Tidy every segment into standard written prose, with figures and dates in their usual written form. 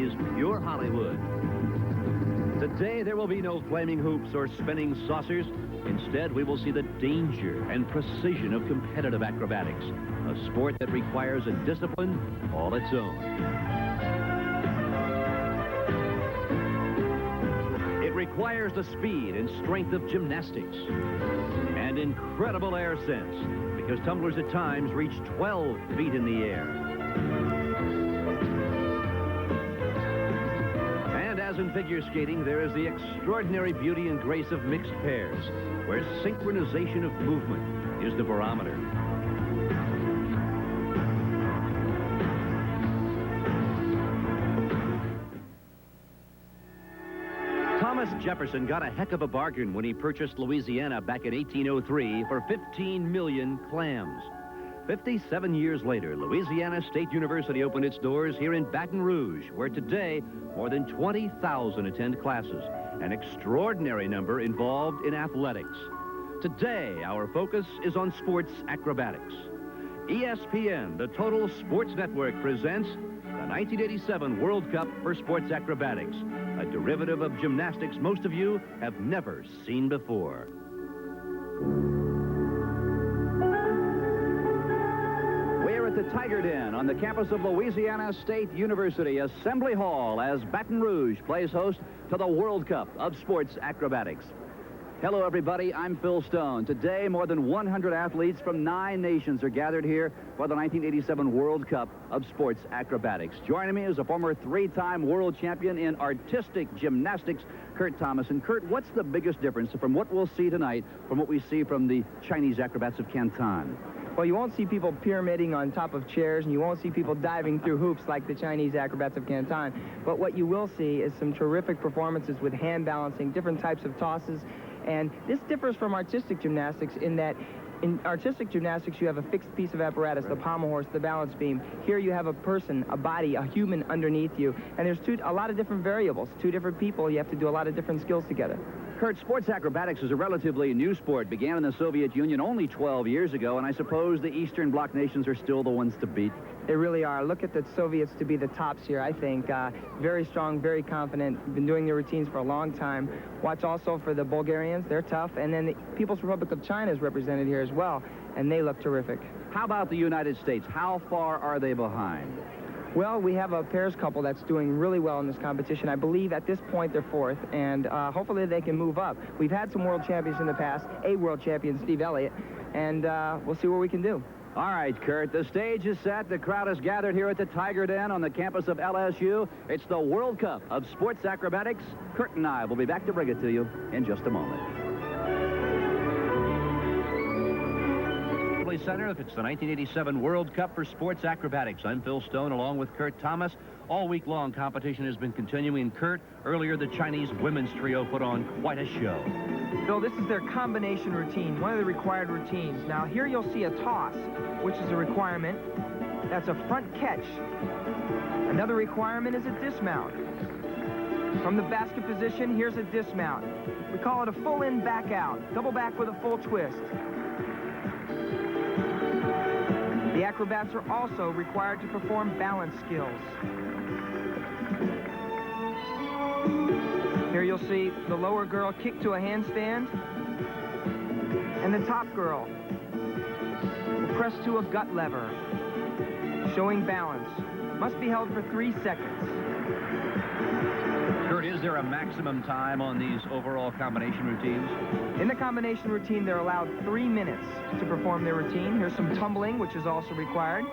is pure Hollywood. Today, there will be no flaming hoops or spinning saucers. Instead, we will see the danger and precision of competitive acrobatics, a sport that requires a discipline all its own. It requires the speed and strength of gymnastics and incredible air sense, because tumblers at times reach 12 feet in the air. And as in figure skating, there is the extraordinary beauty and grace of mixed pairs, where synchronization of movement is the barometer. Thomas Jefferson got a heck of a bargain when he purchased Louisiana back in 1803 for 15 million clams. 57 years later, Louisiana State University opened its doors here in Baton Rouge, where today more than 20,000 attend classes, an extraordinary number involved in athletics. Today, our focus is on sports acrobatics. ESPN, the Total Sports Network, presents the 1987 World Cup for Sports Acrobatics, a derivative of gymnastics most of you have never seen before. We're at the Tiger Den on the campus of Louisiana State University Assembly Hall as Baton Rouge plays host to the World Cup of Sports Acrobatics. Hello, everybody. I'm Phil Stone. Today, more than 100 athletes from 9 nations are gathered here for the 1987 World Cup of Sports Acrobatics. Joining me is a former 3-time world champion in artistic gymnastics, Kurt Thomas. And Kurt, what's the biggest difference from what we'll see tonight from what we see from the Chinese acrobats of Canton? Well, you won't see people pyramiding on top of chairs, and you won't see people diving through hoops like the Chinese acrobats of Canton. But what you will see is some terrific performances with hand balancing, different types of tosses. And this differs from artistic gymnastics in that in artistic gymnastics, you have a fixed piece of apparatus, the pommel horse, the balance beam. Here you have a person, a body, a human underneath you. And there's a lot of different variables, 2 different people. You have to do a lot of different skills together. Kurt, sports acrobatics is a relatively new sport. Began in the Soviet Union only 12 years ago, and I suppose the Eastern Bloc nations are still the ones to beat. They really are. Look at the Soviets to be the tops here, I think. Very strong, very confident. Been doing their routines for a long time. Watch also for the Bulgarians. They're tough. And then the People's Republic of China is represented here as well, and they look terrific. How about the United States? How far are they behind? Well, we have a pairs couple that's doing really well in this competition. I believe at this point they're 4th, and hopefully they can move up. We've had some world champions in the past, a world champion, Steve Elliott, and we'll see what we can do. All right, Kurt, the stage is set. The crowd is gathered here at the Tiger Den on the campus of LSU. It's the World Cup of Sports Acrobatics. Kurt and I will be back to bring it to you in just a moment. Center, if it's the 1987 World Cup for Sports Acrobatics. I'm Phil Stone along with Kurt Thomas. All week long competition has been continuing. Kurt, earlier the Chinese women's trio put on quite a show. Phil, this is their combination routine, one of the required routines. Now here you'll see a toss, which is a requirement. That's a front catch. Another requirement is a dismount. From the basket position, here's a dismount. We call it a full in, back out. Double back with a full twist. The acrobats are also required to perform balance skills. Here you'll see the lower girl kick to a handstand, and the top girl will press to a gut lever, showing balance. Must be held for 3 seconds. Kurt, is there a maximum time on these overall combination routines? In the combination routine, they're allowed 3 minutes to perform their routine. Here's some tumbling, which is also required.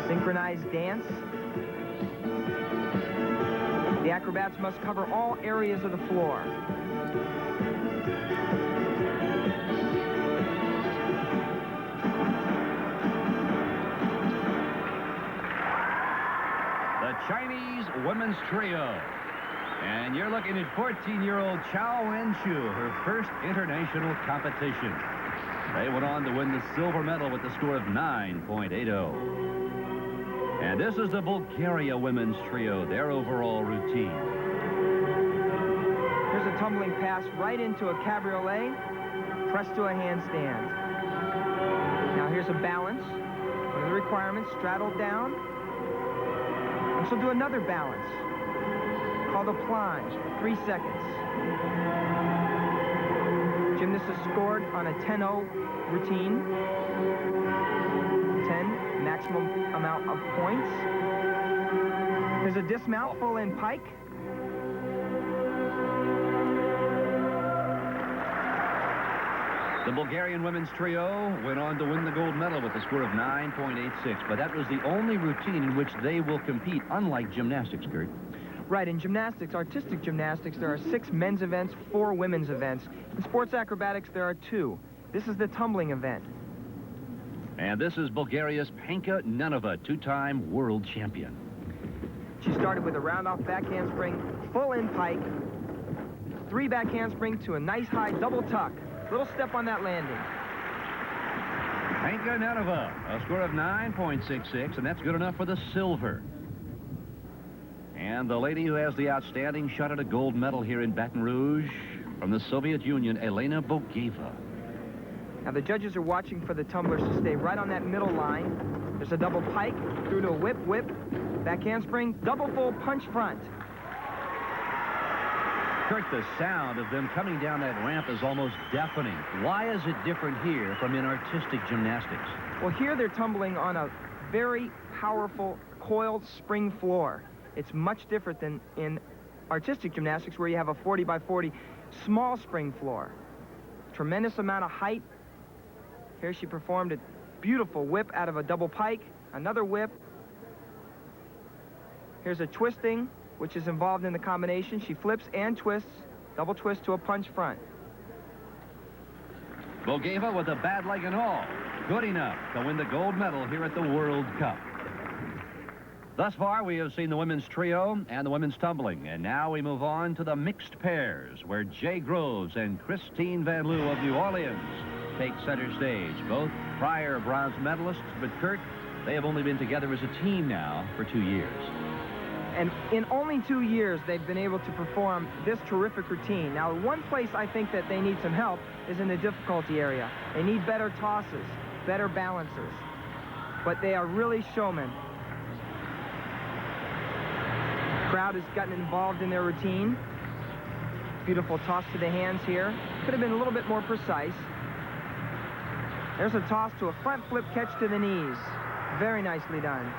Synchronized dance. The acrobats must cover all areas of the floor. Chinese women's trio. And you're looking at 14-year-old Tao Feng, her first international competition. They went on to win the silver medal with the score of 9.80. And this is the Bulgaria women's trio, their overall routine. Here's a tumbling pass right into a cabriolet, press to a handstand. Now here's a balance. One of the requirement, straddle down. And she'll do another balance, called a plunge, 3 seconds. Gymnast is scored on a 10-0 routine. 10, maximum amount of points. There's a dismount, full in pike. The Bulgarian women's trio went on to win the gold medal with a score of 9.86, but that was the only routine in which they will compete, unlike gymnastics, Kurt. Right, in gymnastics, artistic gymnastics, there are 6 men's events, 4 women's events. In sports acrobatics, there are 2. This is the tumbling event. And this is Bulgaria's Krustev Nenova, 2-time world champion. She started with a round-off back handspring, full in pike, 3 back handspring to a nice high double tuck. Little step on that landing. Krustev Nenova, a score of 9.66, and that's good enough for the silver. And the lady who has the outstanding shot at a gold medal here in Baton Rouge from the Soviet Union, Elena Bugoeva. Now the judges are watching for the tumblers to stay right on that middle line. There's a double pike, through to a whip, back handspring, double full punch front. Kurt, the sound of them coming down that ramp is almost deafening. Why is it different here from in artistic gymnastics? Well, here they're tumbling on a very powerful coiled spring floor. It's much different than in artistic gymnastics where you have a 40 by 40 small spring floor. Tremendous amount of height. Here she performed a beautiful whip out of a double pike, another whip. Here's a twisting, which is involved in the combination. She flips and twists, double twist to a punch front. Bugoeva with a bad leg and all. Good enough to win the gold medal here at the World Cup. Thus far, we have seen the women's trio and the women's tumbling. And now we move on to the mixed pairs, where Jay Groves and Christine Van Loo of New Orleans take center stage. Both prior bronze medalists, but Kurt, they have only been together as a team now for 2 years. And in only 2 years, they've been able to perform this terrific routine. Now, one place I think that they need some help is in the difficulty area. They need better tosses, better balancers. But they are really showmen. Crowd has gotten involved in their routine. Beautiful toss to the hands here. Could have been a little bit more precise. There's a toss to a front flip catch to the knees. Very nicely done.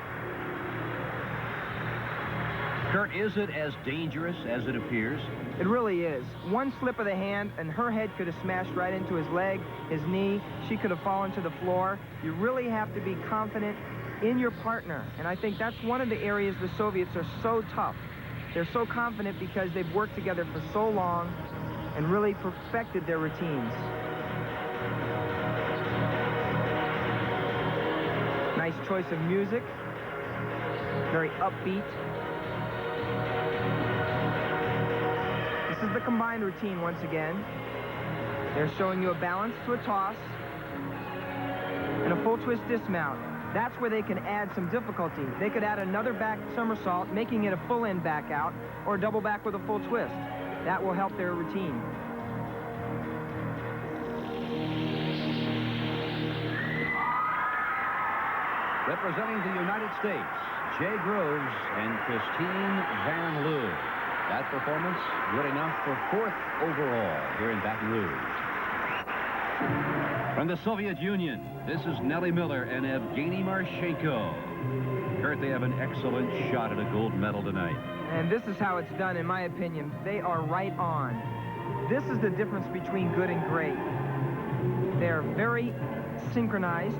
Kurt, is it as dangerous as it appears? It really is. One slip of the hand and her head could have smashed right into his leg, his knee. She could have fallen to the floor. You really have to be confident in your partner. And I think that's one of the areas the Soviets are so tough. They're so confident because they've worked together for so long and really perfected their routines. Nice choice of music. Very upbeat. This is the combined routine once again. They're showing you a balance to a toss and a full twist dismount. That's where they can add some difficulty. They could add another back somersault, making it a full in back out, or a double back with a full twist. That will help their routine. Representing the United States, Jay Groves and Christine Van Loo. That performance good enough for 4th overall here in Baton Rouge. From the Soviet Union, this is Nellie Miller and Miller Marchenko. Kurt, they have an excellent shot at a gold medal tonight. And this is how it's done, in my opinion. They are right on. This is the difference between good and great. They're very synchronized.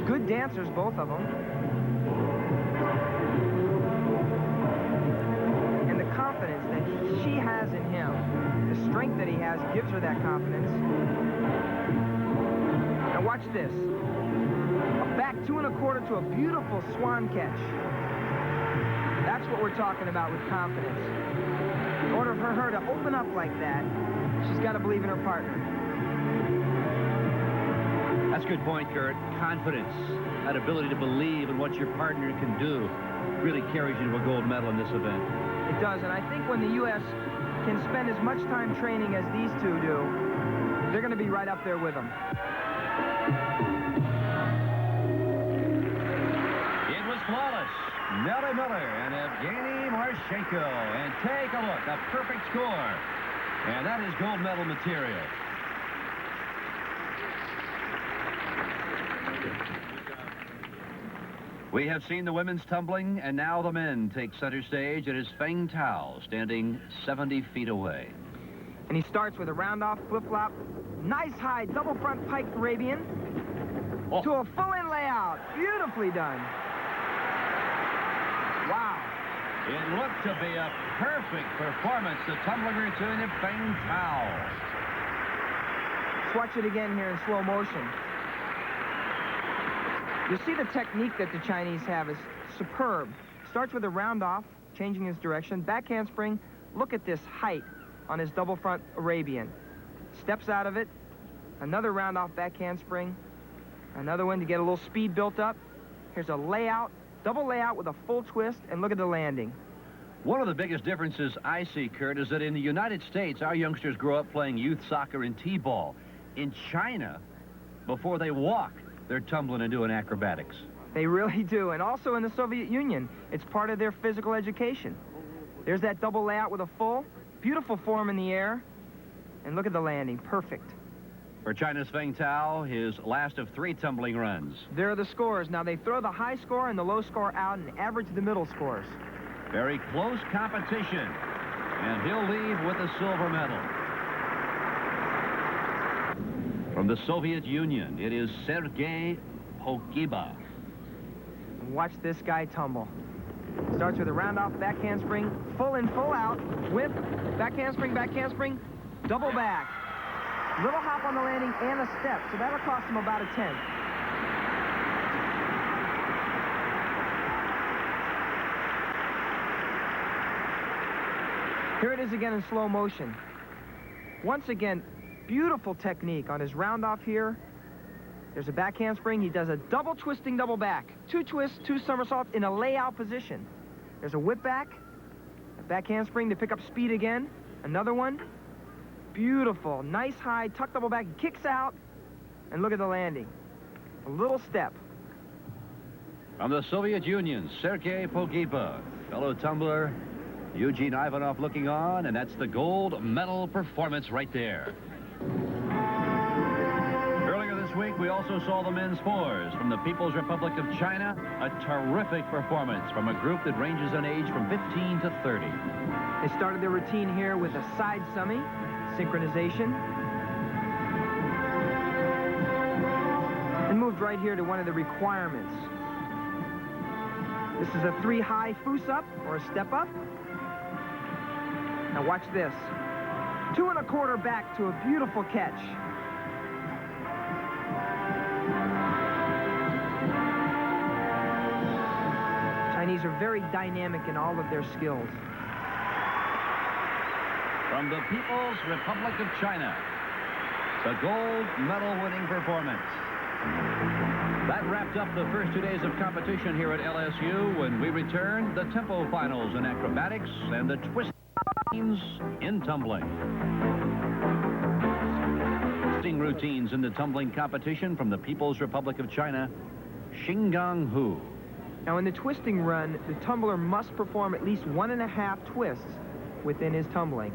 Good dancers, both of them. And the confidence that she has in him, the strength that he has, gives her that confidence. Now watch this. A back 2 1/4 to a beautiful swan catch. That's what we're talking about with confidence. In order for her to open up like that, she's got to believe in her partner. That's a good point, Kurt. Confidence, that ability to believe in what your partner can do, really carries you to a gold medal in this event. It does, and I think when the U.S. can spend as much time training as these two do, they're going to be right up there with them. Miller and Miller Marchenko. And take a look, a perfect score. And that is gold medal material. We have seen the women's tumbling, and now the men take center stage. It is Feng Tao standing 70 feet away. And he starts with a round-off flip-flop. Nice high double front pike Arabian to a full-in layout. Beautifully done. Wow. It looked to be a perfect performance. The tumbling routine of Feng Tao. Let's watch it again here in slow motion. You see the technique that the Chinese have is superb. Starts with a round-off, changing his direction. Back handspring. Look at this height on his double front Arabian. Steps out of it. Another round-off back handspring. Another one to get a little speed built up. Here's a layout, double layout with a full twist, and look at the landing. One of the biggest differences I see, Kurt, is that in the United States, our youngsters grow up playing youth soccer and t-ball. In China, before they walk, they're tumbling and doing acrobatics. They really do, and also in the Soviet Union, it's part of their physical education. There's that double layout with a full, beautiful form in the air, and look at the landing, perfect. For China's Feng Tao, his last of 3 tumbling runs. There are the scores. Now they throw the high score and the low score out and average the middle scores. Very close competition, and he'll leave with a silver medal. From the Soviet Union, it is Sergei Pogiba. Watch this guy tumble. Starts with a round-off back handspring, full in, full out, whip, back handspring, double back. Little hop on the landing and a step, so that'll cost him about a 10th. Here it is again in slow motion. Once again, beautiful technique on his round-off here. There's a back handspring. He does a double twisting double back. 2 twists, 2 somersaults in a layout position. There's a whip back, a back handspring to pick up speed again. Another one. Beautiful, nice high, tuck double back, kicks out, and look at the landing. A little step. From the Soviet Union, Sergei Pogiba, fellow tumbler, Eugene Ivanov looking on, and that's the gold medal performance right there. Earlier this week, we also saw the men's fours from the People's Republic of China, a terrific performance from a group that ranges in age from 15 to 30. They started their routine here with a side summy. Synchronization, and moved right here to one of the requirements. This is a 3 high foos up or a step up. Now watch this. 2 1/4 back to a beautiful catch. Chinese are very dynamic in all of their skills. From the People's Republic of China, the gold medal-winning performance. That wrapped up the first 2 days of competition here at LSU. When we return, the tempo finals in acrobatics and the twist routines in tumbling. Twisting routines in the tumbling competition from the People's Republic of China, Xingang Hu. Now in the twisting run, the tumbler must perform at least 1.5 twists within his tumbling.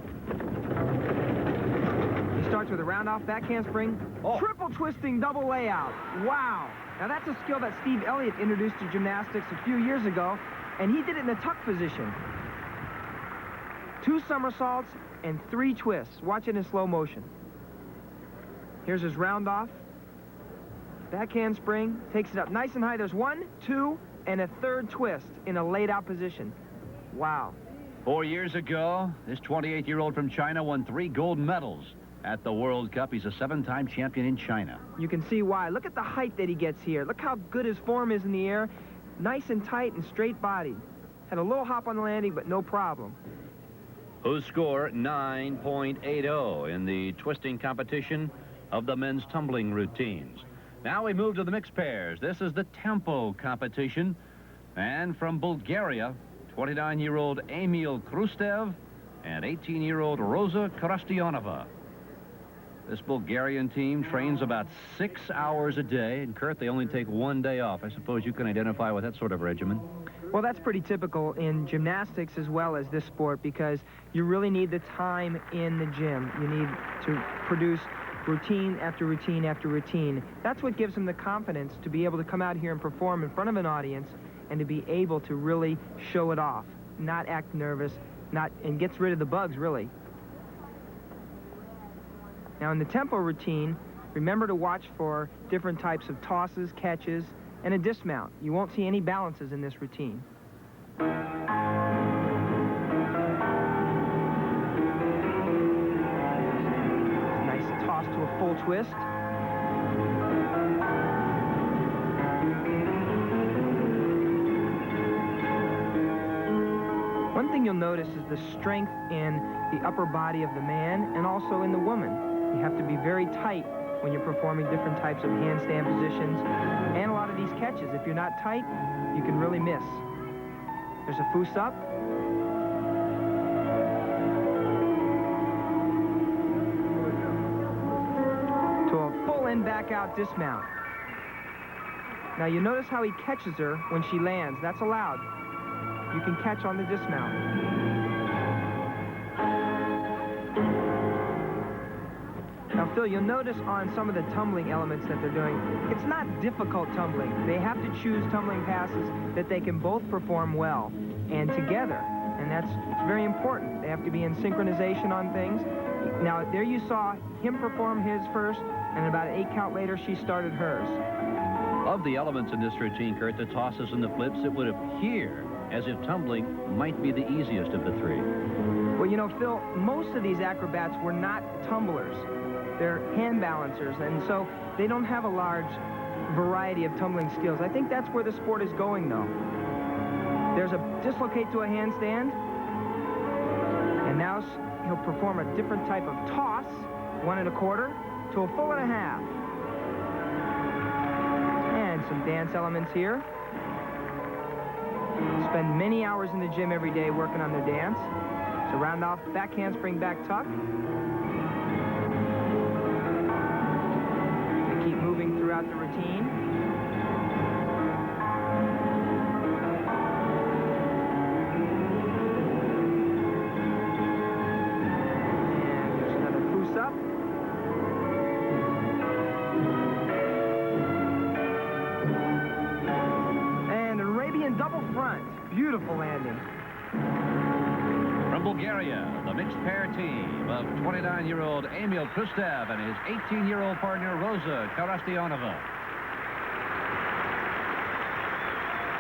He starts with a round-off back handspring, triple twisting double layout. Wow! Now that's a skill that Steve Elliott introduced to gymnastics a few years ago, and he did it in the tuck position. 2 somersaults and 3 twists. Watch it in slow motion. Here's his round-off. Back handspring, takes it up nice and high. There's 1, 2, and a 3rd twist in a laid-out position. Wow. 4 years ago, this 28-year-old from China won 3 gold medals at the World Cup. He's a 7-time champion in China. You can see why. Look at the height that he gets here. Look how good his form is in the air. Nice and tight and straight bodied. Had a little hop on the landing, but no problem. Who score 9.80 in the twisting competition of the men's tumbling routines. Now we move to the mixed pairs. This is the tempo competition. And from Bulgaria, 29-year-old Emil Krustev and 18-year-old Rosa Karestionova. This Bulgarian team trains about 6 hours a day. And, Kurt, they only take 1 day off. I suppose you can identify with that sort of regimen. Well, that's pretty typical in gymnastics as well as this sport, because you really need the time in the gym. You need to produce routine after routine after routine. That's what gives them the confidence to be able to come out here and perform in front of an audience and to be able to really show it off, not act nervous, and gets rid of the bugs, really. Now, in the tempo routine, remember to watch for different types of tosses, catches, and a dismount. You won't see any balances in this routine. Nice toss to a full twist. One thing you'll notice is the strength in the upper body of the man and also in the woman. You have to be very tight when you're performing different types of handstand positions and a lot of these catches. If you're not tight, you can really miss. There's a foos up. To a full in back out dismount. Now you notice how he catches her when she lands. That's allowed. You can catch on the dismount. Now, Phil, you'll notice on some of the tumbling elements that they're doing, it's not difficult tumbling. They have to choose tumbling passes that they can both perform well and together. And that's very important. They have to be in synchronization on things. Now, there you saw him perform his first, and about an 8 count later, she started hers. Of the elements in this routine, Kurt, the tosses and the flips, it would appear as if tumbling might be the easiest of the three. Well, you know, Phil, most of these acrobats were not tumblers. They're hand balancers, and so they don't have a large variety of tumbling skills. I think that's where the sport is going, though. There's a dislocate to a handstand, and now he'll perform a different type of toss, 1 1/4 to a full 1/2. And some dance elements here. Spend many hours in the gym every day working on their dance. So round off back handspring, back tuck. Keep moving throughout the routine. And there's another foos up. And an Arabian double front. Beautiful landing. From Bulgaria, the mixed pair team of 29-year-old Emil Krustev and his 18-year-old partner, Rosa Karestionova.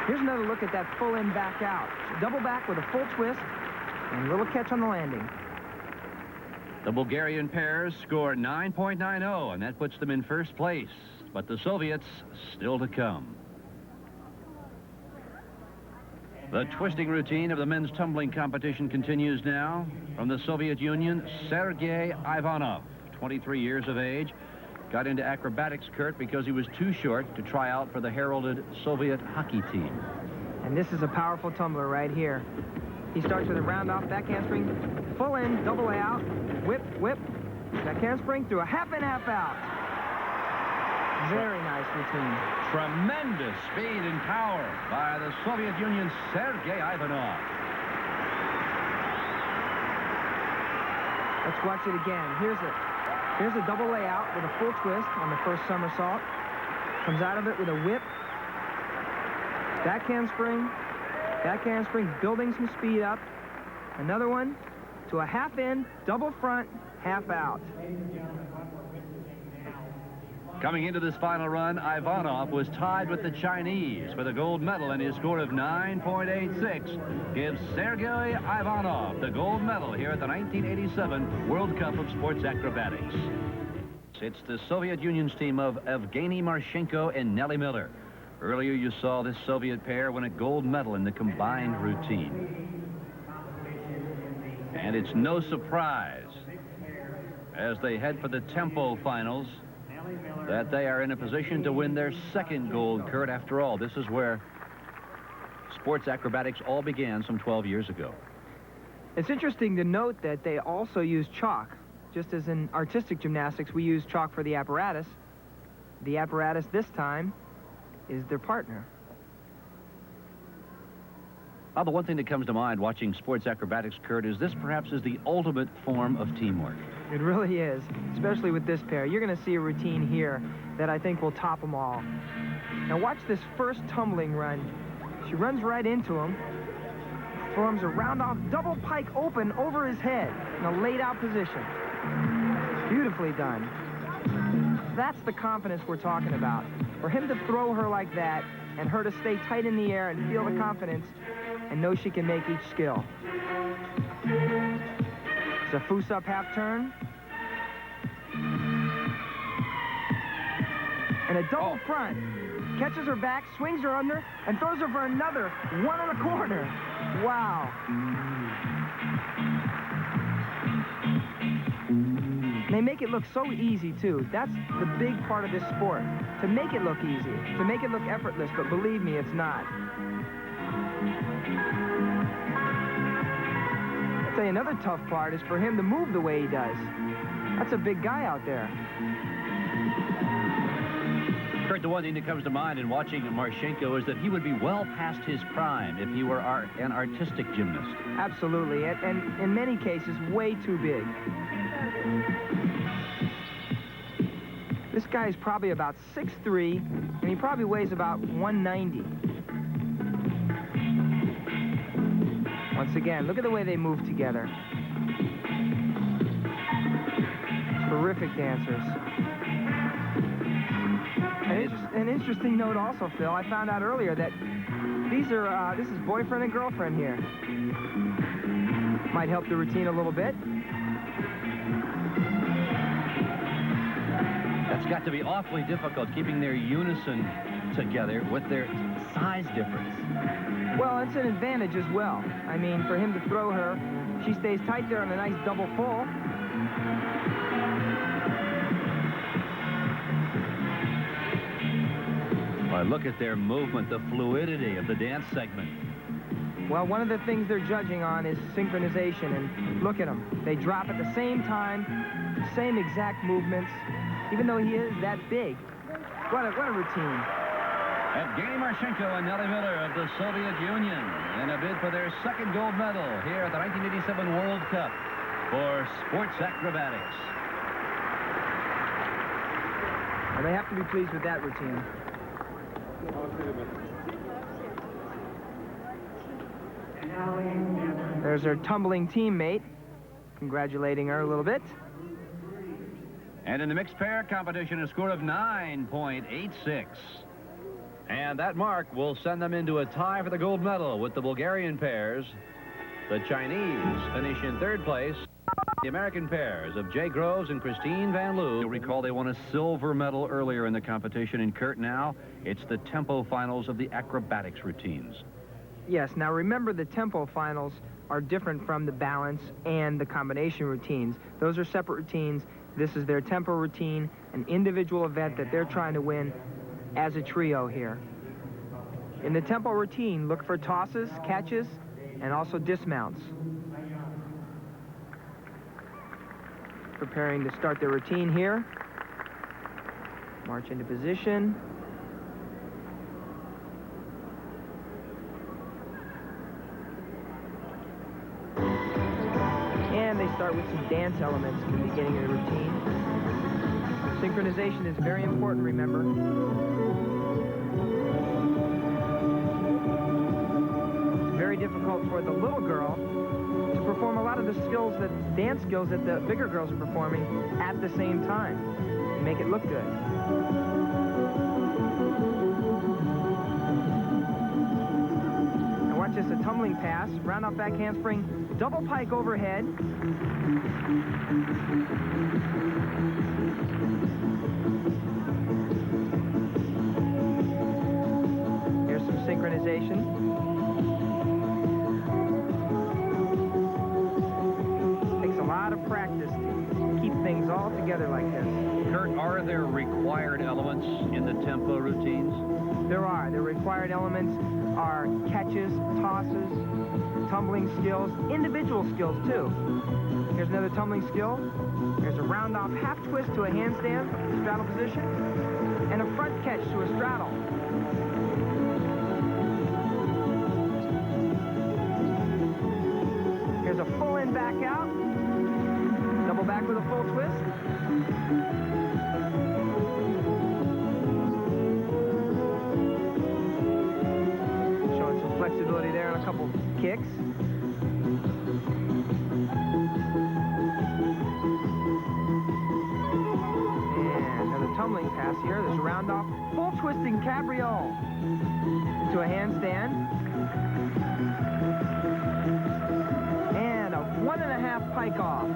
Here's another look at that full in back out. Double back with a full twist and a little catch on the landing. The Bulgarian pairs score 9.90, and that puts them in first place. But the Soviets still to come. The twisting routine of the men's tumbling competition continues now. From the Soviet Union, Sergei Ivanov, 23 years of age, got into acrobatics, Kurt, because he was too short to try out for the heralded Soviet hockey team. And this is a powerful tumbler right here. He starts with a round off back handspring, full in, double layout, whip, whip, back handspring through a half in, half out. Very nice routine. Tremendous speed and power by the Soviet Union's Sergei Ivanov. Let's watch it again. Here's a double layout with a full twist on the first somersault. Comes out of it with a whip. Back handspring, building some speed up. Another one to a half in, double front, half out. Coming into this final run, Ivanov was tied with the Chinese for the gold medal, and his score of 9.86 gives Sergei Ivanov the gold medal here at the 1987 World Cup of Sports Acrobatics. It's the Soviet Union's team of Miller Marchenko and Nellie Miller. Earlier you saw this Soviet pair win a gold medal in the combined routine. And it's no surprise, as they head for the tempo finals, that they are in a position to win their second gold, Kurt. After all, this is where sports acrobatics all began some 12 years ago. It's interesting to note that they also use chalk. Just as in artistic gymnastics, we use chalk for the apparatus. The apparatus this time is their partner. Well, the one thing that comes to mind watching sports acrobatics, Kurt, is this perhaps is the ultimate form of teamwork. It really is, especially with this pair. You're going to see a routine here that I think will top them all. Now watch this first tumbling run. She runs right into him, performs a round-off double pike open over his head in a laid-out position. Beautifully done. That's the confidence we're talking about. For him to throw her like that and her to stay tight in the air and feel the confidence and know she can make each skill. It's a foos-up half turn. And a double front. Catches her back, swings her under, and throws her for another one in the corner. Wow. They make it look so easy, too. That's the big part of this sport. To make it look easy, to make it look effortless, but believe me, it's not. I'll tell you another tough part is for him to move the way he does. That's a big guy out there. Kurt, the one thing that comes to mind in watching Marchenko is that he would be well past his prime if he were an artistic gymnast. Absolutely, and in many cases, way too big. This guy is probably about 6'3", and he probably weighs about 190. Once again, look at the way they move together. Terrific dancers. An interesting note also, Phil, I found out earlier that this is boyfriend and girlfriend here. Might help the routine a little bit. That's got to be awfully difficult, keeping their unison together with their size difference. Well, it's an advantage as well. I mean, for him to throw her, she stays tight there on a nice double full. Well, look at their movement, the fluidity of the dance segment. Well, one of the things they're judging on is synchronization, and look at them. They drop at the same time, same exact movements, even though he is that big. What a routine. Evgeny Marchenko and Nellie Miller of the Soviet Union in a bid for their second gold medal here at the 1987 World Cup for sports acrobatics. Well, they have to be pleased with that routine. There's her tumbling teammate, congratulating her a little bit. And in the mixed pair competition, a score of 9.86. And that mark will send them into a tie for the gold medal with the Bulgarian pairs. The Chinese finish in third place. The American pairs of Jay Groves and Christine Van Loo. You'll recall they won a silver medal earlier in the competition. And Kurt, now it's the tempo finals of the acrobatics routines. Yes, now remember the tempo finals are different from the balance and the combination routines. Those are separate routines. This is their tempo routine, an individual event that they're trying to win as a trio here. In the tempo routine, look for tosses, catches, and also dismounts. Preparing to start their routine here. March into position. And they start with some dance elements at the beginning of the routine. Synchronization is very important, remember. It's very difficult for the little girl to perform a lot of the skills, dance skills that the bigger girls are performing at the same time and make it look good. Now watch this, a tumbling pass, round off back handspring, double pike overhead. Here's some synchronization. Takes a lot of practice to keep things all together like this. Kurt, are there required elements in the tempo routines? There are. The required elements are catches, tosses, tumbling skills, individual skills too. Here's another tumbling skill. There's a round off half twist to a handstand, straddle position, and a front catch to a straddle. back out. Double back with a full twist. Showing some flexibility there on a couple kicks. And another tumbling pass here. There's a round off. Full twisting cabriole into a handstand. And a 1.5 pike off.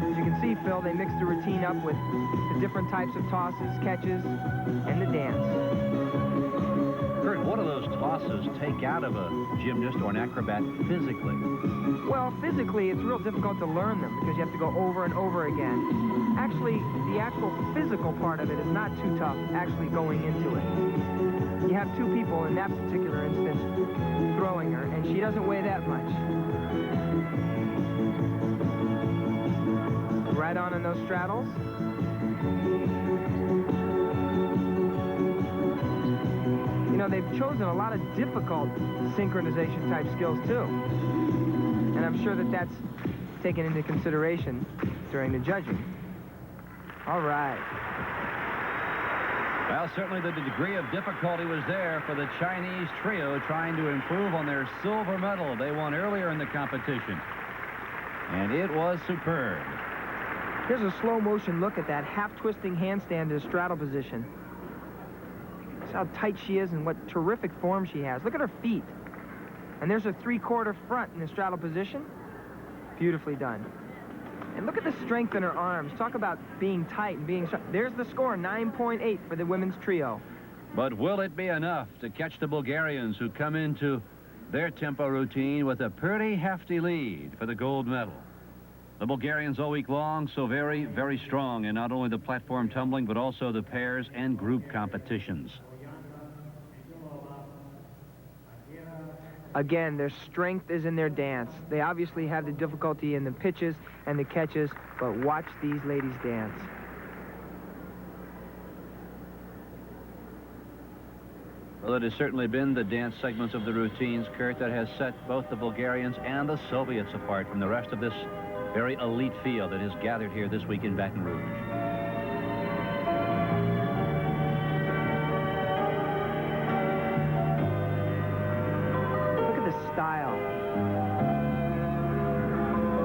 As you can see, Phil, they mix the routine up with the different types of tosses, catches, and the dance. Kurt, what do those tosses take out of a gymnast or an acrobat physically? Well, physically, it's real difficult to learn them because you have to go over and over again. Actually, the actual physical part of it is not too tough, actually going into it. You have two people in that particular instance throwing her, and she doesn't weigh that much. Right on in those straddles. You know, they've chosen a lot of difficult synchronization type skills too. And I'm sure that that's taken into consideration during the judging. All right. Well, certainly the degree of difficulty was there for the Chinese trio trying to improve on their silver medal they won earlier in the competition. And it was superb. Here's a slow motion look at that half-twisting handstand to straddle position. See how tight she is and what terrific form she has. Look at her feet. And there's a 3/4 front in the straddle position. Beautifully done. And look at the strength in her arms. Talk about being tight and being strong. There's the score, 9.8 for the women's trio. But will it be enough to catch the Bulgarians who come into their tempo routine with a pretty hefty lead for the gold medal? The Bulgarians all week long so very, very strong in not only the platform tumbling but also the pairs and group competitions. Again, their strength is in their dance. They obviously have the difficulty in the pitches and the catches, but watch these ladies dance. Well, it has certainly been the dance segments of the routines, Kurt, that has set both the Bulgarians and the Soviets apart from the rest of this very elite field that has gathered here this week in Baton Rouge. Style.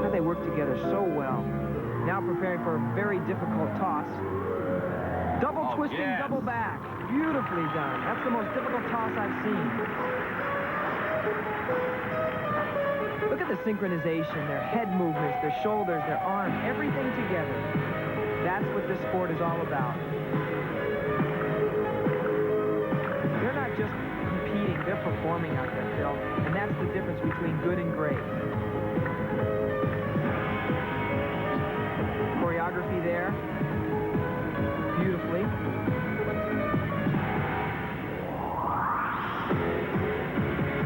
How they work together so well. Now preparing for a very difficult toss. Double twisting, yes. Double back. Beautifully done. That's the most difficult toss I've seen. Look at the synchronization, their head movements, their shoulders, their arms, everything together. That's what this sport is all about. They're not just competing, they're performing out there, Phil. And that's the difference between good and great. Choreography there. Beautifully.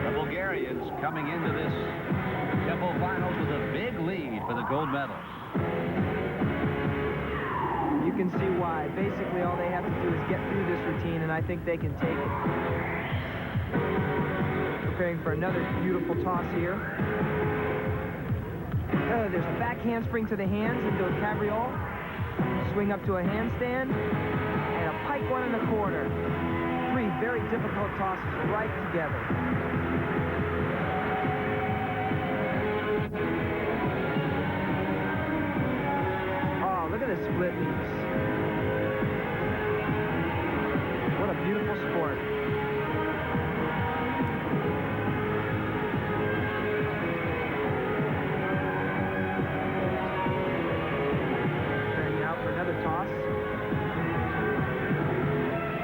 The Bulgarians coming into this tempo finals with a big lead for the gold medal. You can see why. Basically, all they have to do is get through this routine, and I think they can take it. Preparing for another beautiful toss here. There's a back handspring to the hands into a cabriole. Swing up to a handstand. And a pike 1.25. Three very difficult tosses right together. Oh, look at the split leaps. What a beautiful sport. Toss.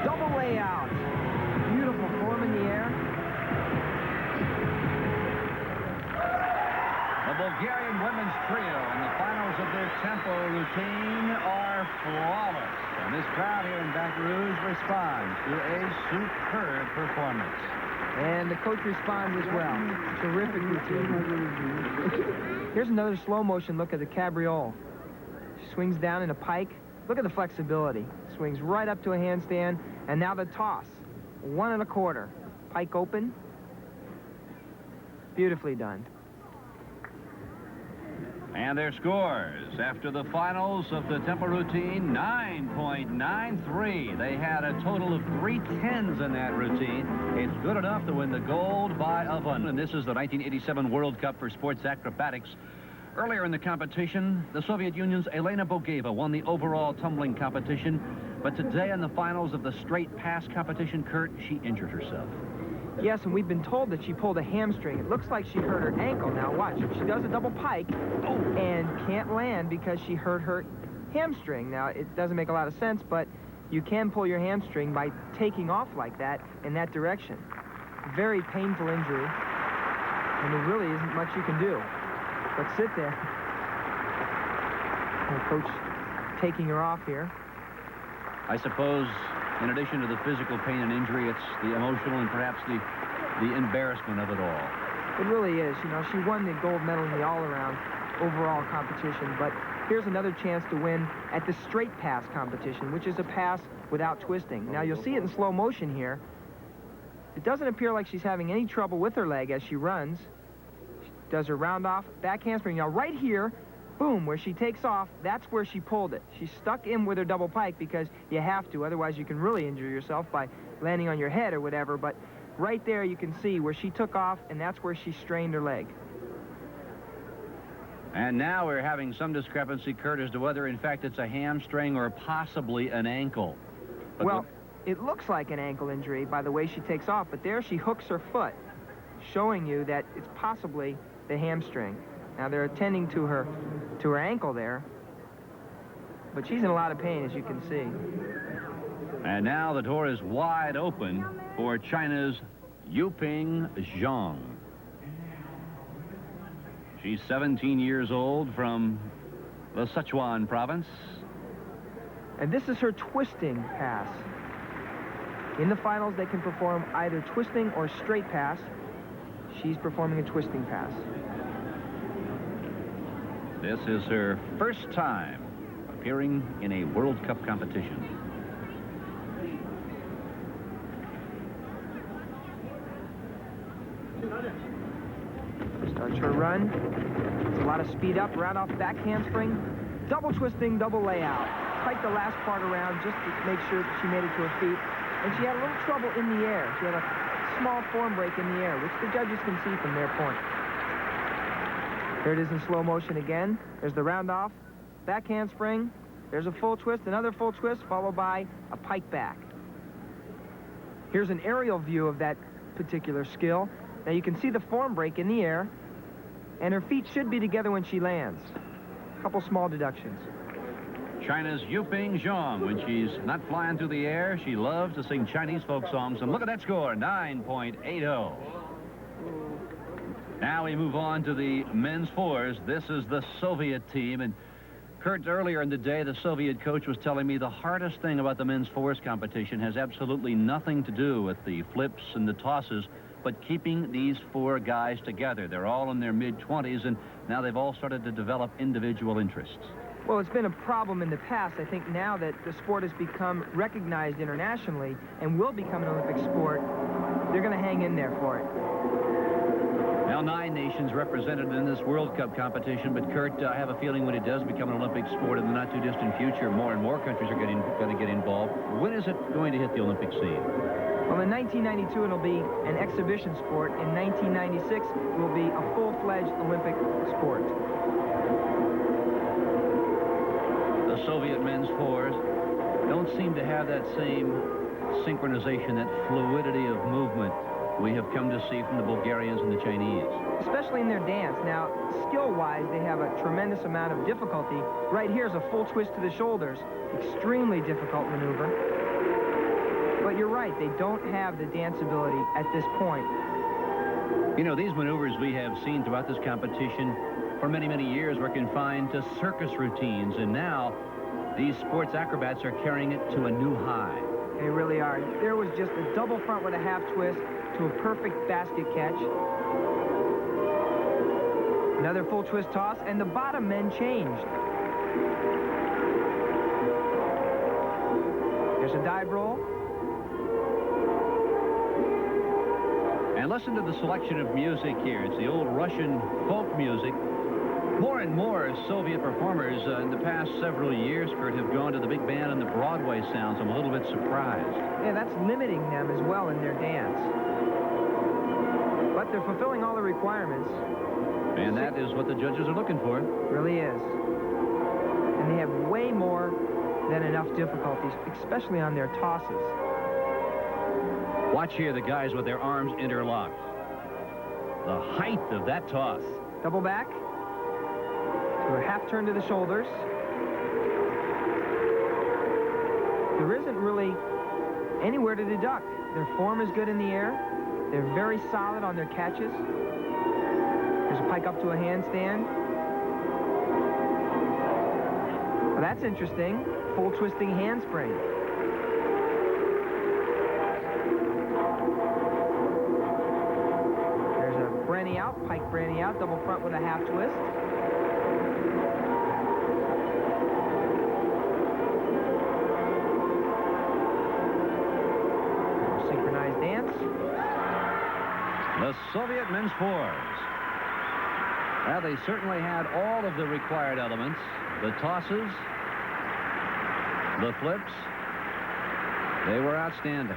Double layout. Beautiful form in the air. The Bulgarian women's trio in the finals of their tempo routine are flawless. And this crowd here in Baton Rouge responds to a superb performance. And the coach responds as well. Terrific routine. Here's another slow motion look at the cabriole. Swings down in a pike. Look at the flexibility. Swings right up to a handstand. And now the toss. 1.25. Pike open. Beautifully done. And their scores after the finals of the tempo routine, 9.93. They had a total of 3 10s in that routine. It's good enough to win the gold by a one. And this is the 1987 World Cup for sports acrobatics. Earlier in the competition, the Soviet Union's Elena Bugoeva won the overall tumbling competition. But today in the finals of the straight pass competition, Kurt, she injured herself. Yes, and we've been told that she pulled a hamstring. It looks like she hurt her ankle. Now watch, she does a double pike and can't land because she hurt her hamstring. Now, it doesn't make a lot of sense, but you can pull your hamstring by taking off like that in that direction. Very painful injury, and there really isn't much you can do but sit there. And coach taking her off here. I suppose, in addition to the physical pain and injury, it's the emotional and perhaps the embarrassment of it all. It really is. You know, she won the gold medal in the all-around overall competition, but here's another chance to win at the straight pass competition, which is a pass without twisting. Now, you'll see it in slow motion here. It doesn't appear like she's having any trouble with her leg as she runs. She does her round off, back handspring. Now, right here, boom, where she takes off, that's where she pulled it. She's stuck in with her double pike because you have to, otherwise you can really injure yourself by landing on your head or whatever, but right there you can see where she took off, and that's where she strained her leg. And now we're having some discrepancy, Kurt, as to whether in fact it's a hamstring or possibly an ankle. But well, it looks like an ankle injury by the way she takes off, but there she hooks her foot, showing you that it's possibly the hamstring. Now they're attending to her ankle there, but she's in a lot of pain, as you can see. And now the door is wide open for China's Yuping Zhang. She's 17 years old from the Sichuan province. And this is her twisting pass. In the finals, they can perform either twisting or straight pass. She's performing a twisting pass. This is her first time appearing in a World Cup competition. Starts her run. It's a lot of speed up, round off back handspring. Double twisting, double layout. Tight the last part around just to make sure that she made it to her feet. And she had a little trouble in the air. She had a small form break in the air, which the judges can see from their point. Here it is in slow motion again. There's the round off, back handspring. There's a full twist, another full twist, followed by a pike back. Here's an aerial view of that particular skill. Now you can see the form break in the air, and her feet should be together when she lands. A couple small deductions. China's Yuping Zhang, when she's not flying through the air, she loves to sing Chinese folk songs. And look at that score, 9.80. Now we move on to the men's fours. This is the Soviet team. And Kurt, earlier in the day, the Soviet coach was telling me the hardest thing about the men's fours competition has absolutely nothing to do with the flips and the tosses, but keeping these four guys together. They're all in their mid-20s, and now they've all started to develop individual interests. Well, it's been a problem in the past. I think now that the sport has become recognized internationally and will become an Olympic sport, they're going to hang in there for it. Now 9 nations represented in this World Cup competition, but Kurt, I have a feeling when it does become an Olympic sport in the not-too-distant future, more and more countries are going to get involved. When is it going to hit the Olympic scene? Well, in 1992, it'll be an exhibition sport. In 1996, it will be a full-fledged Olympic sport. The Soviet men's fours don't seem to have that same synchronization, that fluidity of movement we have come to see from the Bulgarians and the Chinese. Especially in their dance. Now, skill-wise, they have a tremendous amount of difficulty. Right here is a full twist to the shoulders. Extremely difficult maneuver. But you're right, they don't have the dance ability at this point. You know, these maneuvers we have seen throughout this competition for many, many years were confined to circus routines, and now these sports acrobats are carrying it to a new high. They really are. There was just a double front with a half twist to a perfect basket catch. Another full twist toss, and the bottom men changed. There's a dive roll. And And listen to the selection of music here. It's the old Russian folk music. More and more Soviet performers in the past several years, Kurt, have gone to the big band and the Broadway sounds. I'm a little bit surprised. Yeah, that's limiting them as well in their dance. But they're fulfilling all the requirements. And that is what the judges are looking for. Really is. And they have way more than enough difficulties, especially on their tosses. Watch here the guys with their arms interlocked. The height of that toss. Double back. To a half turn to the shoulders. There isn't really anywhere to deduct. Their form is good in the air. They're very solid on their catches. There's a pike up to a handstand. Well, that's interesting. Full twisting handspring. There's a branny out, pike branny out, double front with a half twist. Synchronized dance. The Soviet men's fours. Well, they certainly had all of the required elements. The tosses, the flips, they were outstanding.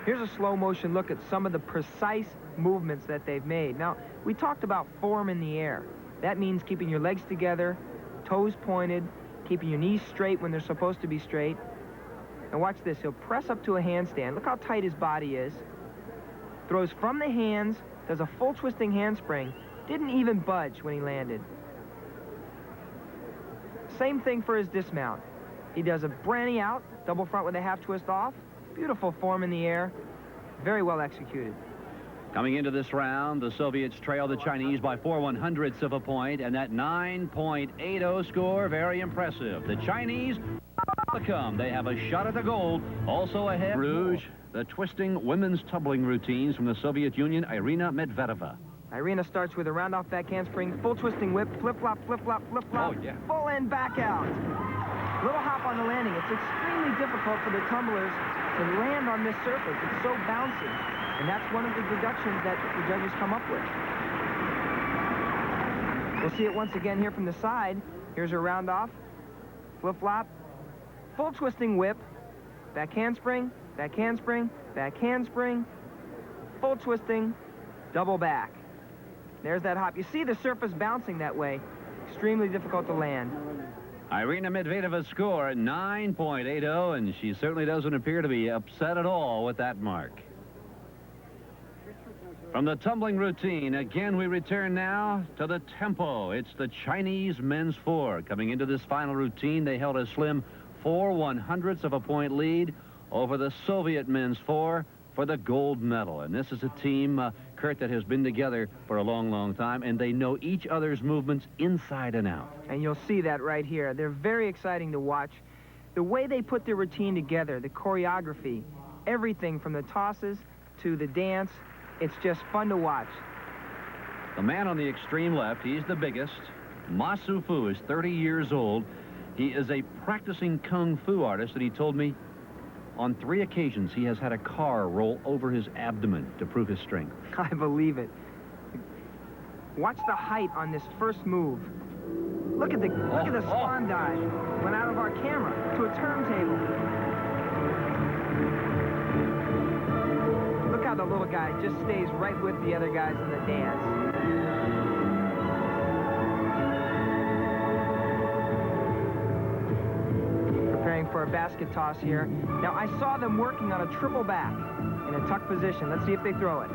Here's a slow motion look at some of the precise movements that they've made. Now, we talked about form in the air. That means keeping your legs together, toes pointed, keeping your knees straight when they're supposed to be straight. And watch this, he'll press up to a handstand. Look how tight his body is. Throws from the hands, does a full twisting handspring, didn't even budge when he landed. Same thing for his dismount. He does a branny out, double front with a half twist off. Beautiful form in the air. Very well executed. Coming into this round, the Soviets trail the Chinese by 4/100ths of a point, and that 9.80 score, very impressive. The Chinese come. They have a shot at the gold. Also ahead, Rouge, the twisting women's tumbling routines from the Soviet Union, Irina Medvedeva. Irina starts with a round off back handspring, full twisting whip, flip-flop, flip-flop, flip-flop, Oh, yeah. full end back out. Little hop on the landing. It's extremely difficult for the tumblers to land on this surface. It's so bouncy. And that's one of the deductions that the judges come up with. We'll see it once again here from the side. Here's her round off, flip-flop, full twisting whip, back handspring, back handspring, back handspring, full twisting, double back. There's that hop. You see the surface bouncing that way. Extremely difficult to land. Irina Medvedeva's score, 9.80, and she certainly doesn't appear to be upset at all with that mark. From the tumbling routine, again we return now to the tempo. It's the Chinese men's four. Coming into this final routine, they held a slim 4/100ths of a point lead over the Soviet men's four for the gold medal. And this is a team, Kurt, that has been together for a long, long time, and they know each other's movements inside and out. And you'll see that right here. They're very exciting to watch. The way they put their routine together, the choreography, everything from the tosses to the dance, it's just fun to watch. The man on the extreme left, he's the biggest. Ma Sufu is 30 years old. He is a practicing kung fu artist, and he told me on 3 occasions he has had a car roll over his abdomen to prove his strength. I believe it. Watch the height on this first move. Look at the swan dive. Went out of our camera to a turntable. Look how the little guy just stays right with the other guys in the dance. Preparing for a basket toss here. Now, I saw them working on a triple back in a tuck position. Let's see if they throw it.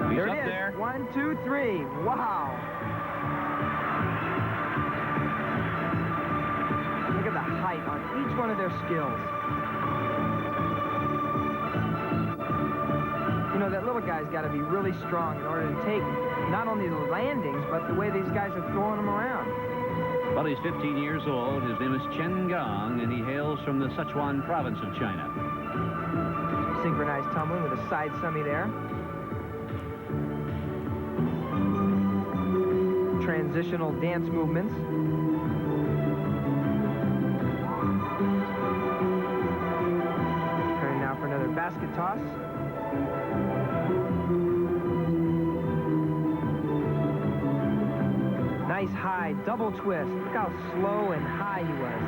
He's There up it is. there. 1, 2, 3. Wow. Look at the height on each one of their skills. You know, that little guy's got to be really strong in order to take not only the landings, but the way these guys are throwing them around. Well, he's 15 years old. His name is Chen Gang, and he hails from the Sichuan province of China. Synchronized tumbling with a side semi there. Transitional dance movements. Turning now for another basket toss. Nice high double twist. Look how slow and high he was.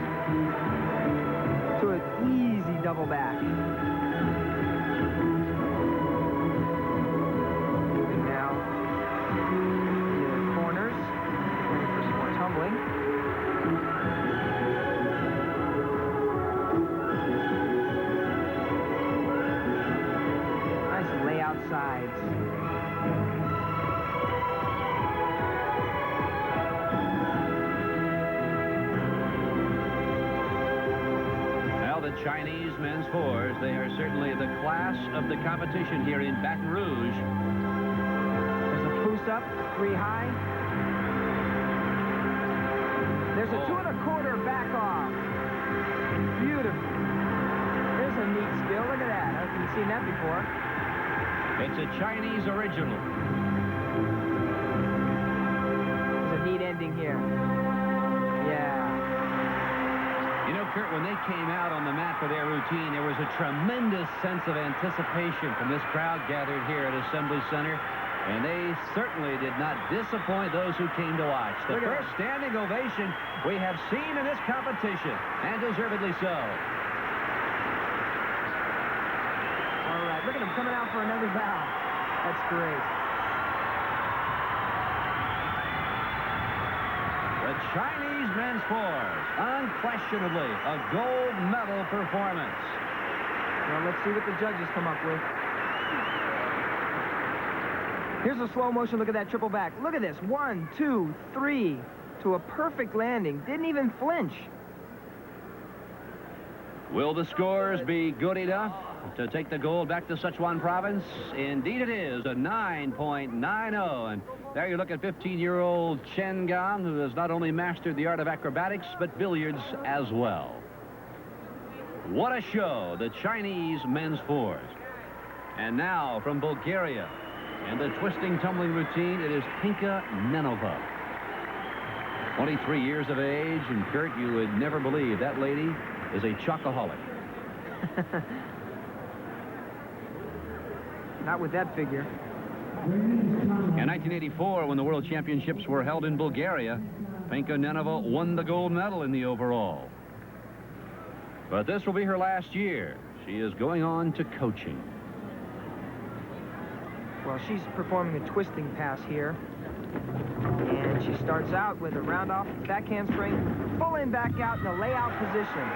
To an easy double back. And now, the corners. Waiting for some more tumbling. Nice layout sides. The Chinese men's fours, they are certainly the class of the competition here in Baton Rouge. There's a boost up, 3 high. There's a 2 1/4 back off. Beautiful. There's a neat skill. Look at that. I haven't seen that before. It's a Chinese original. There's a neat ending here. Yeah. You know, Kurt, when they came out on the mat for their routine, there was a tremendous sense of anticipation from this crowd gathered here at Assembly Center, and they certainly did not disappoint those who came to watch. The first standing ovation we have seen in this competition, and deservedly so. All right, look at him coming out for another bow. That's great. The Chinese men's fours, unquestionably a gold medal performance. Well, let's see what the judges come up with. Here's a slow motion look at that triple back. Look at this. 1, 2, 3 to a perfect landing. Didn't even flinch. Will the scores be good enough to take the gold back to Sichuan province? Indeed it is, a 9.90. And there you look at 15-year-old Chen Gang, who has not only mastered the art of acrobatics, but billiards as well. What a show, the Chinese men's fours. And now from Bulgaria, and the twisting tumbling routine, it is Pinka Nenova. 23 years of age, and Kurt, you would never believe that lady is a chocoholic. Not with that figure. In 1984, when the World Championships were held in Bulgaria, Pinka Nenova won the gold medal in the overall. But this will be her last year. She is going on to coaching. Well, she's performing a twisting pass here. And she starts out with a round off back handspring, full in back out in the layout position.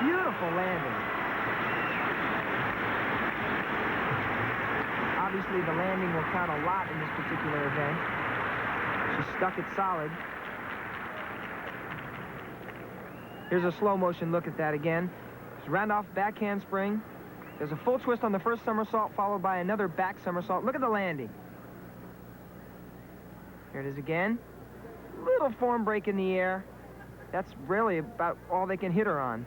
Beautiful landing. Obviously, the landing will count a lot in this particular event. She stuck it solid. Here's a slow motion look at that again. It's round off back handspring. There's a full twist on the first somersault, followed by another back somersault. Look at the landing. Here it is again. Little form break in the air. That's really about all they can hit her on.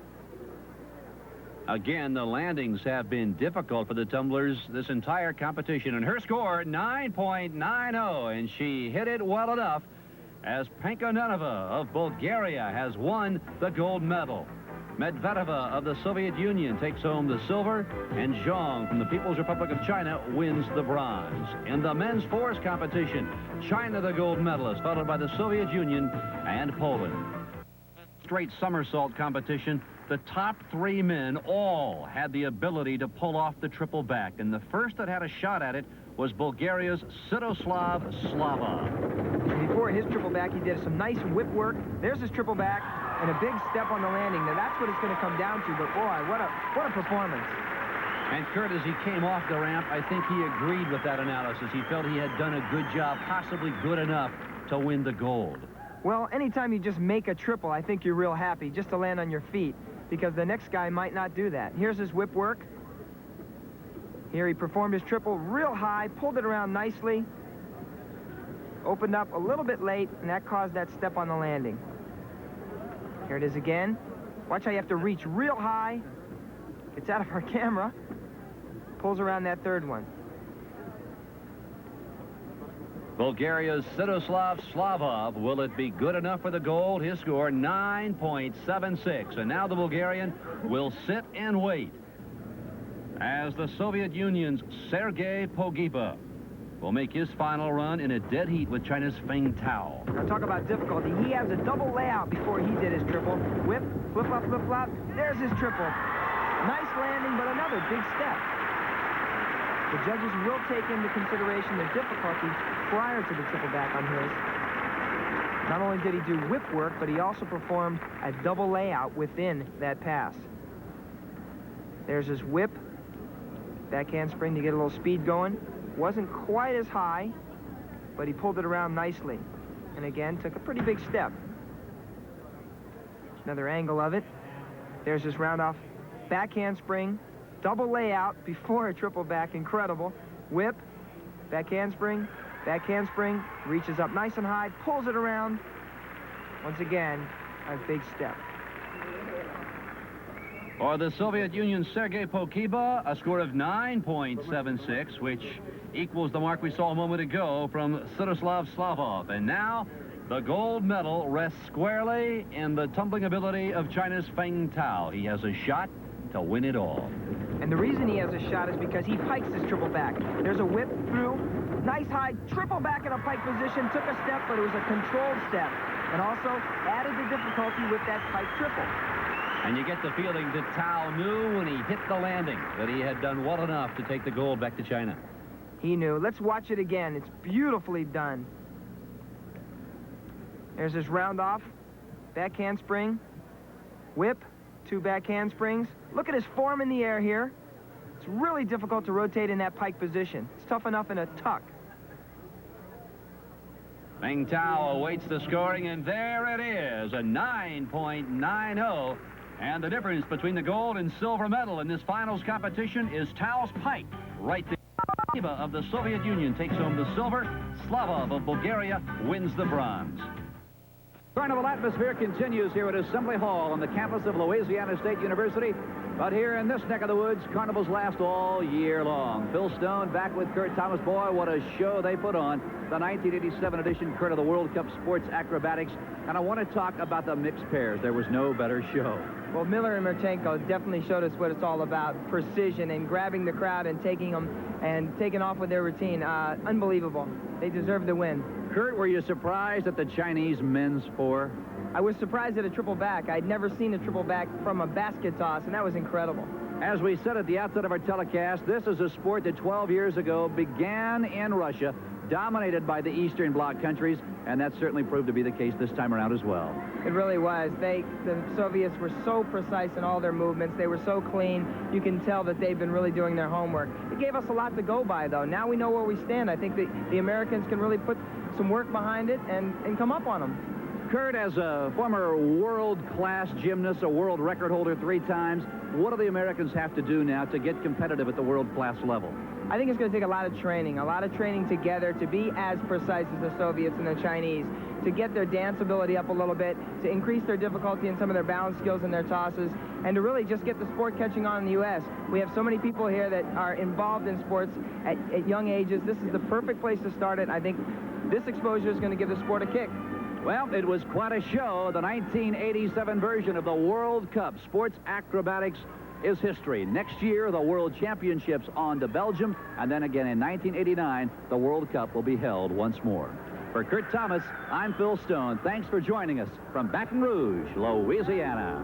Again, the landings have been difficult for the tumblers this entire competition. And her score, 9.90. And she hit it well enough as Pinka Nenova of Bulgaria has won the gold medal. Medvedeva of the Soviet Union takes home the silver, and Zhang from the People's Republic of China wins the bronze. In the men's fours competition, China the gold medalist, followed by the Soviet Union and Poland. Straight somersault competition, the top 3 men all had the ability to pull off the triple back, and the first that had a shot at it was Bulgaria's Sviatoslav Slavov. Before his triple back, he did some nice whip work. There's his triple back and a big step on the landing. Now that's what it's going to come down to, but boy, what a performance. And Kurt, as he came off the ramp, I think he agreed with that analysis. He felt he had done a good job, possibly good enough to win the gold. Well, anytime you just make a triple, I think you're real happy just to land on your feet, because the next guy might not do that. Here's his whip work. Here he performed his triple real high, pulled it around nicely, opened up a little bit late, and that caused that step on the landing. Here it is again. Watch how you have to reach real high. It's out of our camera. Pulls around that third one. Bulgaria's Sviatoslav Slavov. Will it be good enough for the gold? His score, 9.76. And now the Bulgarian will sit and wait as the Soviet Union's Sergei Pogiba will make his final run in a dead heat with China's Feng Tao. Now talk about difficulty. He has a double layout before he did his triple. Whip, flip-flop, flip-flop. There's his triple. Nice landing, but another big step. The judges will take into consideration the difficulty prior to the triple back on his. Not only did he do whip work, but he also performed a double layout within that pass. There's his whip. Back handspring to get a little speed going. Wasn't quite as high, but he pulled it around nicely. And again, took a pretty big step. Another angle of it. There's his round off back handspring. Double layout before a triple back. Incredible. Whip, back handspring, reaches up nice and high, pulls it around. Once again, a big step. For the Soviet Union's Sergei Pogiba, a score of 9.76, which equals the mark we saw a moment ago from Sviatoslav Slavov. And now, the gold medal rests squarely in the tumbling ability of China's Feng Tao. He has a shot to win it all. And the reason he has a shot is because he pikes his triple back. There's a whip through, nice high triple back in a pike position, took a step, but it was a controlled step. And also added the difficulty with that pike triple. And you get the feeling that Tao knew when he hit the landing that he had done well enough to take the gold back to China. He knew. Let's watch it again. It's beautifully done. There's his round off, back handspring, whip, 2 back handsprings. Look at his form in the air here. It's really difficult to rotate in that pike position. It's tough enough in a tuck. Feng Tao awaits the scoring, and there it is, a 9.90. And the difference between the gold and silver medal in this finals competition is Tao's pike. Right there. Bugoeva of the Soviet Union takes home the silver. Slavov of Bulgaria wins the bronze. Carnival atmosphere continues here at Assembly Hall on the campus of Louisiana State University. But here in this neck of the woods, carnivals last all year long. Phil Stone back with Kurt Thomas. Boy, what a show they put on. The 1987 edition, Kurt, of the World Cup Sports Acrobatics. And I want to talk about the mixed pairs. There was no better show. Well, Miller and Marchenko definitely showed us what it's all about. Precision and grabbing the crowd and taking them and taking off with their routine. Unbelievable. They deserve the win. Kurt, were you surprised at the Chinese men's four? I was surprised at a triple back. I'd never seen a triple back from a basket toss, and that was incredible. As we said at the outset of our telecast, this is a sport that 12 years ago began in Russia, dominated by the Eastern Bloc countries, and that certainly proved to be the case this time around as well. It really was. The Soviets were so precise in all their movements. They were so clean. You can tell that they've been really doing their homework. It gave us a lot to go by, though. Now we know where we stand. I think the Americans can really put some work behind it and come up on them. Kurt, as a former world-class gymnast, a world record holder 3 times, what do the Americans have to do now to get competitive at the world-class level? I think it's going to take a lot of training together to be as precise as the Soviets and the Chinese, to get their dance ability up a little bit, to increase their difficulty in some of their balance skills and their tosses, and to really just get the sport catching on in the U.S. We have so many people here that are involved in sports at young ages. This is the perfect place to start it. I think this exposure is going to give the sport a kick. Well, it was quite a show. The 1987 version of the World Cup Sports Acrobatics is history. Next year, the World Championships on to Belgium, and then again in 1989, the World Cup will be held once more. For Kurt Thomas, I'm Phil Stone. Thanks for joining us from Baton Rouge, Louisiana.